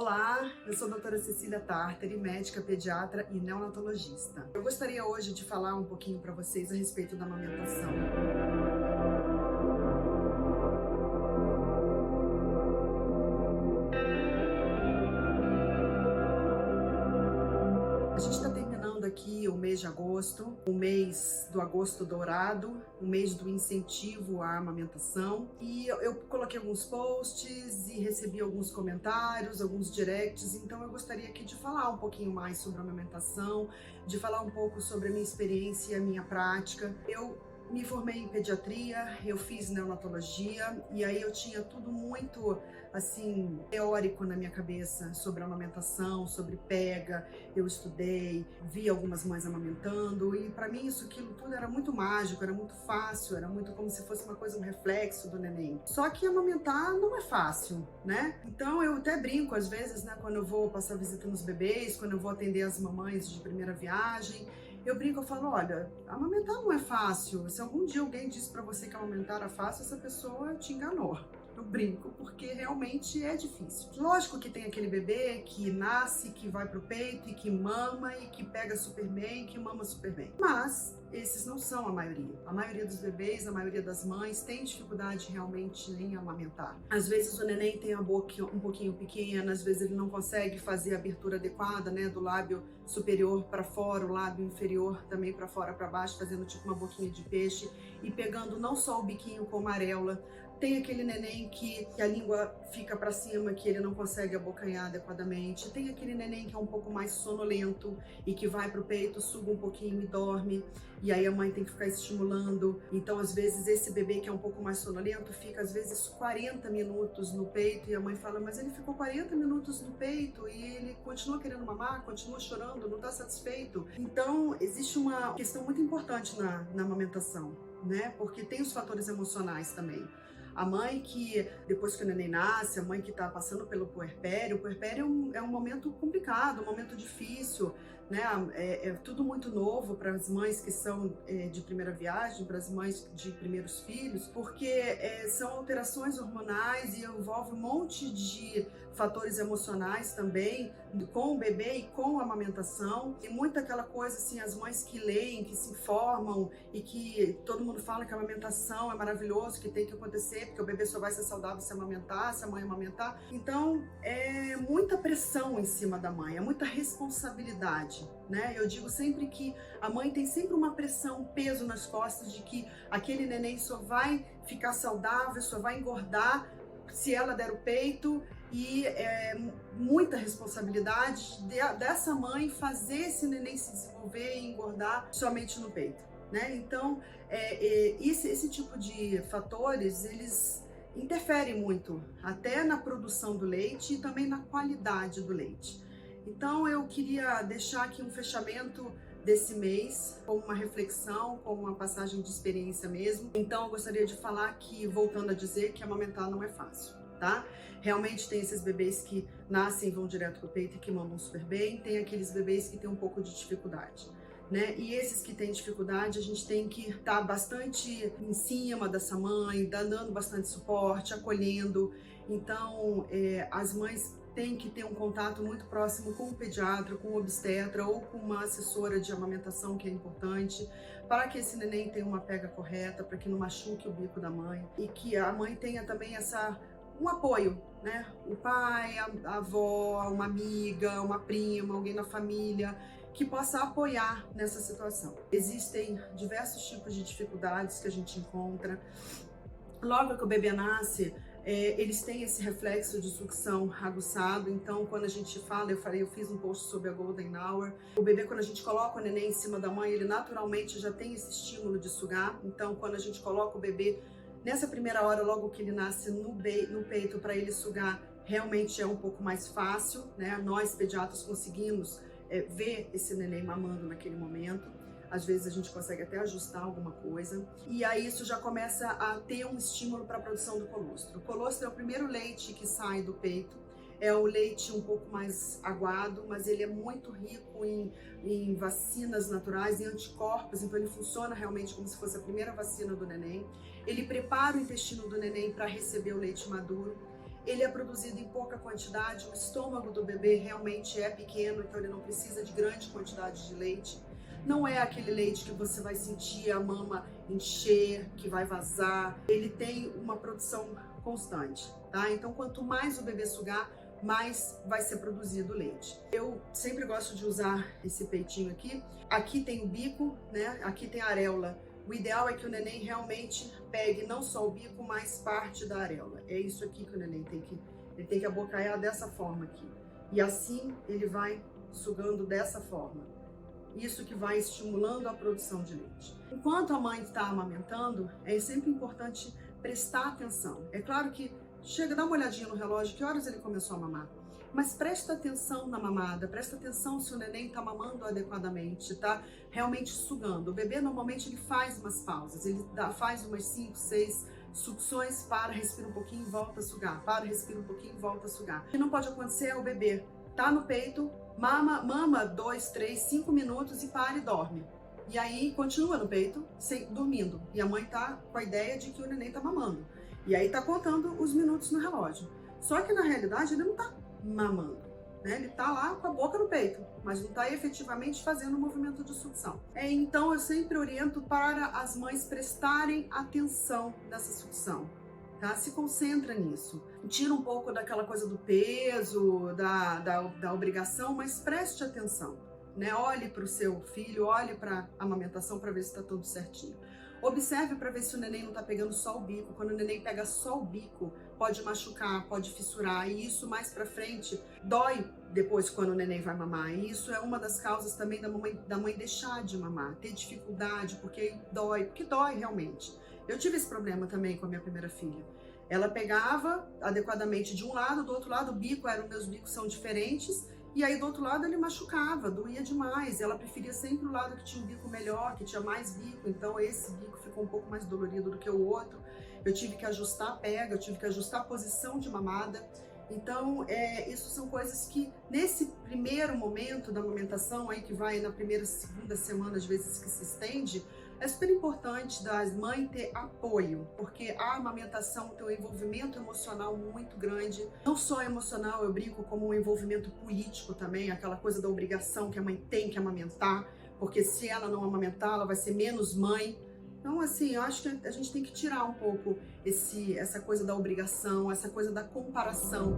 Olá, eu sou a doutora Cecília Tartari, médica pediatra e neonatologista. Eu gostaria hoje de falar um pouquinho para vocês a respeito da amamentação. A gente está terminando aqui o mês de agosto, o mês do agosto dourado, o mês do incentivo à amamentação. E eu coloquei alguns posts e recebi alguns comentários, alguns directs, então eu gostaria aqui de falar um pouquinho mais sobre a amamentação, de falar um pouco sobre a minha experiência e a minha prática. Eu me formei em pediatria, eu fiz neonatologia e aí eu tinha tudo muito, assim, teórico na minha cabeça sobre amamentação, sobre pega. Eu estudei, vi algumas mães amamentando e para mim aquilo tudo era muito mágico, era muito fácil, era muito como se fosse uma coisa, um reflexo do neném. Só que amamentar não é fácil, né? Então eu até brinco às vezes, né, quando eu vou passar visita nos bebês, quando eu vou atender as mamães de primeira viagem, eu brinco, eu falo, olha, amamentar não é fácil. Se algum dia alguém disse pra você que amamentar era fácil, essa pessoa te enganou. Eu brinco, porque realmente é difícil. Lógico que tem aquele bebê que nasce, que vai pro peito e que mama e que pega super bem, que mama super bem. Mas esses não são a maioria. A maioria dos bebês, a maioria das mães tem dificuldade realmente em amamentar. Às vezes o neném tem a boca um pouquinho pequena, às vezes ele não consegue fazer a abertura adequada, né, do lábio superior para fora, o lábio inferior também para fora, para baixo, fazendo tipo uma boquinha de peixe e pegando não só o biquinho como a areola. Tem aquele neném que a língua fica para cima, que ele não consegue abocanhar adequadamente. Tem aquele neném que é um pouco mais sonolento e que vai pro peito, suga um pouquinho e dorme. E aí a mãe tem que ficar estimulando. Então, às vezes, esse bebê que é um pouco mais sonolento fica, às vezes, 40 minutos no peito. E a mãe fala, mas ele ficou 40 minutos no peito e ele continua querendo mamar, continua chorando, não está satisfeito. Então, existe uma questão muito importante na amamentação, né? Porque tem os fatores emocionais também. A mãe que, depois que o neném nasce, a mãe que está passando pelo puerpério, o puerpério é um momento complicado, um momento difícil, né? É tudo muito novo para as mães que são de primeira viagem, para as mães de primeiros filhos, porque são alterações hormonais e envolve um monte de fatores emocionais também, com o bebê e com a amamentação. E muito aquela coisa assim, as mães que leem, que se informam e que todo mundo fala que a amamentação é maravilhoso, que tem que acontecer, porque o bebê só vai ser saudável se amamentar, se a mãe amamentar. Então, é muita pressão em cima da mãe, é muita responsabilidade, né? Eu digo sempre que a mãe tem sempre uma pressão, um peso nas costas de que aquele neném só vai ficar saudável, só vai engordar se ela der o peito, e muita responsabilidade dessa mãe fazer esse neném se desenvolver e engordar somente no peito, né? Então, esse tipo de fatores, eles interferem muito, até na produção do leite e também na qualidade do leite. Então, eu queria deixar aqui um fechamento desse mês, como uma reflexão, como uma passagem de experiência mesmo. Então, eu gostaria de falar que, voltando a dizer, que amamentar não é fácil, tá? Realmente tem esses bebês que nascem e vão direto pro peito e que mamam super bem, tem aqueles bebês que têm um pouco de dificuldade, né? E esses que têm dificuldade, a gente tem que estar bastante em cima dessa mãe, dando bastante suporte, acolhendo. Então, as mães têm que ter um contato muito próximo com o pediatra, com o obstetra ou com uma assessora de amamentação, que é importante, para que esse neném tenha uma pega correta, para que não machuque o bico da mãe e que a mãe tenha também um apoio, né? O pai, a avó, uma amiga, uma prima, alguém na família que possa apoiar nessa situação. Existem diversos tipos de dificuldades que a gente encontra. Logo que o bebê nasce, eles têm esse reflexo de sucção aguçado. Então, quando a gente fala, eu fiz um post sobre a Golden Hour. O bebê, quando a gente coloca o neném em cima da mãe, ele naturalmente já tem esse estímulo de sugar. Então, quando a gente coloca o bebê nessa primeira hora, logo que ele nasce no peito, para ele sugar, realmente é um pouco mais fácil, né? Nós, pediatras, conseguimos ver esse neném mamando naquele momento. Às vezes a gente consegue até ajustar alguma coisa. E aí isso já começa a ter um estímulo para a produção do colostro. O colostro é o primeiro leite que sai do peito. É o leite um pouco mais aguado, mas ele é muito rico em vacinas naturais, em anticorpos, então ele funciona realmente como se fosse a primeira vacina do neném. Ele prepara o intestino do neném para receber o leite maduro. ele é produzido em pouca quantidade, o estômago do bebê realmente é pequeno, então ele não precisa de grande quantidade de leite. Não é aquele leite que você vai sentir a mama encher, que vai vazar. Ele tem uma produção constante, tá? Então, quanto mais o bebê sugar, mais vai ser produzido leite. Eu sempre gosto de usar esse peitinho aqui. Aqui tem o bico, né? Aqui tem a areola. O ideal é que o neném realmente pegue não só o bico, mas parte da areola. É isso aqui que o neném tem que abocanhar dessa forma aqui. E assim ele vai sugando dessa forma. Isso que vai estimulando a produção de leite. Enquanto a mãe está amamentando, é sempre importante prestar atenção. É claro que chega, dá uma olhadinha no relógio, que horas ele começou a mamar. Mas presta atenção na mamada, presta atenção se o neném está mamando adequadamente, tá realmente sugando. O bebê normalmente ele faz umas pausas, ele faz umas 5, 6 sucções, para, respira um pouquinho e volta a sugar, para, respira um pouquinho e volta a sugar. O que não pode acontecer é o bebê tá no peito, mama 2, 3, 5 minutos e para e dorme. E aí continua no peito, dormindo. E a mãe tá com a ideia de que o neném tá mamando. E aí tá contando os minutos no relógio. Só que na realidade ele não tá mamando, né? Ele tá lá com a boca no peito, mas não tá efetivamente fazendo o movimento de sucção. Então eu sempre oriento para as mães prestarem atenção nessa sucção. Tá? Se concentra nisso. Tira um pouco daquela coisa do peso, da obrigação, mas preste atenção. Né? Olhe para o seu filho, olhe para a amamentação para ver se está tudo certinho. Observe para ver se o neném não está pegando só o bico. Quando o neném pega só o bico, pode machucar, pode fissurar, e isso mais para frente dói depois quando o neném vai mamar. E isso é uma das causas também da mãe deixar de mamar, ter dificuldade, porque dói realmente. Eu tive esse problema também com a minha primeira filha. Ela pegava adequadamente de um lado, do outro lado o bico, meus bicos são diferentes, e aí do outro lado ele machucava, doía demais. Ela preferia sempre o lado que tinha um bico melhor, que tinha mais bico, então esse bico ficou um pouco mais dolorido do que o outro. Eu tive que ajustar a pega, eu tive que ajustar a posição de mamada. Então, isso são coisas que, nesse primeiro momento da amamentação, aí que vai na primeira, segunda semana, às vezes que se estende, é super importante das mães ter apoio, porque a amamentação tem um envolvimento emocional muito grande. Não só emocional, eu brinco, como um envolvimento político também, aquela coisa da obrigação que a mãe tem que amamentar, porque se ela não amamentar, ela vai ser menos mãe. Então, assim, eu acho que a gente tem que tirar um pouco essa coisa da obrigação, essa coisa da comparação.